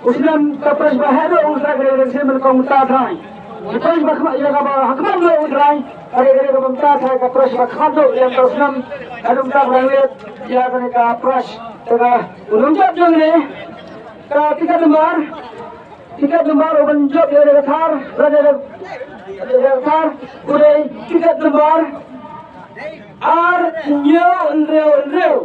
Uslam kapres bahado usra gere se mel komta thai kapres bakhma ya ka hakman lo udrai are gere komta thai kapres bakhma do yang uslam adum ta banglet ya kane ka pras tega unjab jongne ka tiga lembar oban job ya de thar raja thar udai tiga lembar ar nyo reu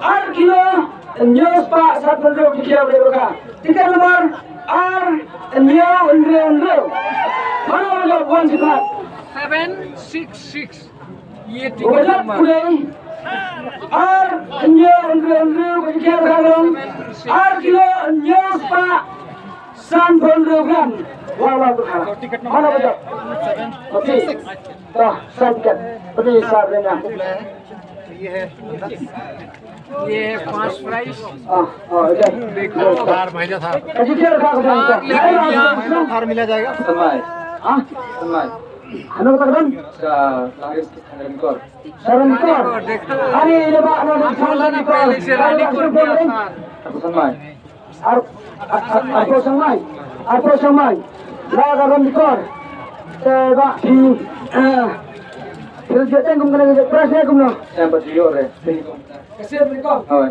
ar kilo News Pak saat berdua di Kiau Dewaka. Tiga lembar R Neo Neo. Mana ada bukan cepat? 766. Ye tiga lembar. R Neo Neo di Kiau Dewaka. R kilo News Pak saat berdua. Wah tuhan. Mana betul? Okey. Dah sangat. Beri sahaja. ये 5 प्राइस थार मिला जाएगा समय हनो तकदम शरणकर अरे ये बात ना शरणकर समय आपको समय लगा रंकर तेरा ही फिर जैसे तुम करेंगे प्रश्न है तुमने saya berdiyor deh kasih mereka oh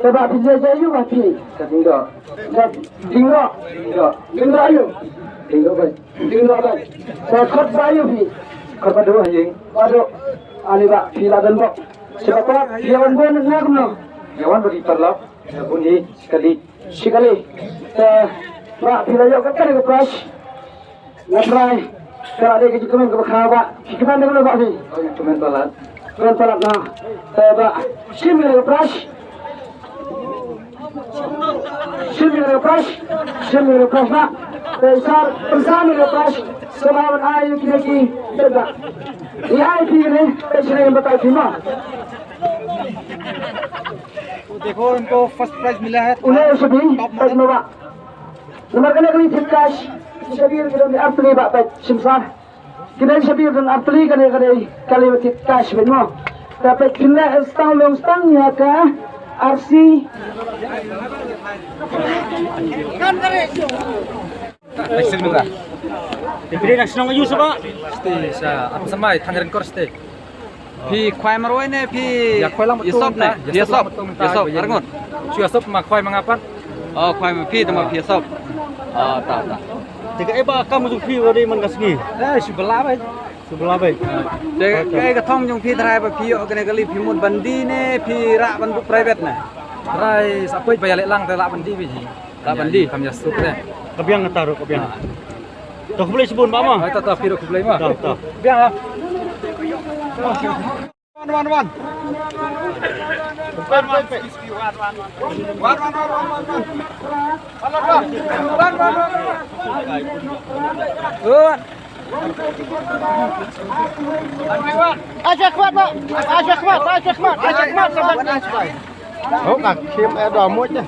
coba bisa saya mati tinggal ayo tinggal saya khot bayu pi khot badu anjing badu ali ba filadan bok siapa yawan bon nak no yawan beri perlap bunyi sekali ba filayo kakak ke pras ngaprai kalau ada kerja komen ke bakhawa kita nak buat ni komen balat na teba simil pras na besar bersama pras semawan ayu kini teba ini ayu kini pesne yang बताई थी ना देखो इनको first prize मिला है उन्हें सभी पद्मवा नंबर कने थिकाश Sabir kita artli bak simsar. Kita sabir dan artli kali kalimat cash benmo. Tapi kita stang ya ka RC. Nasional merah. Diberi nasional ayu sebab. sa apa samai Tangerang Kor ste. Pi khwai maroi ne pi yesop ne yesop arngon. Chu yesop ma khwai mangapan. Oh khwai ma pi tama pi yesop. Oh ta. Tiga eba kamu jumpi wadi mengasgi. Sebelah baik. Cái thông trong phi thay và phi ở cái này cái phi một vấn đi nè phi rạ vấn vụ private này. Rai sắp quay bây giờ lại lăng tới lạ vấn đi vì gì? Lạ vấn đi tham gia súp này. Kebiang taruh kebiang. Dah boleh sebut mama. Ay tata phi được boleh mah. Dah. Biang ah. Wan. Ajak kuat, Pak. Ajak kuat. Oh, kakim ada moja.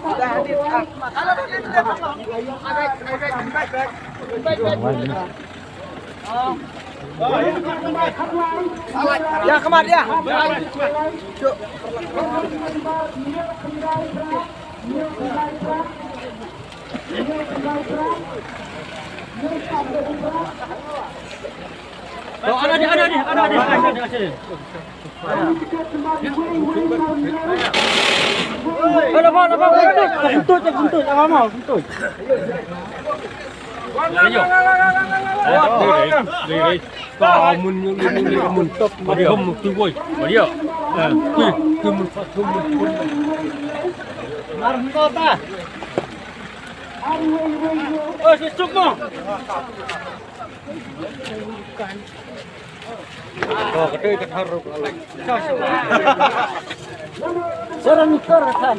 Ya kemat ya. Oh, ada di. Kentut, apa mau? Kentut. Kau mun top, mun tu boy. Dia. Tu mun. Marah kau tak? Oh, susuk mo. Oh, kedai terharuk lagi. Sarang mikor kan.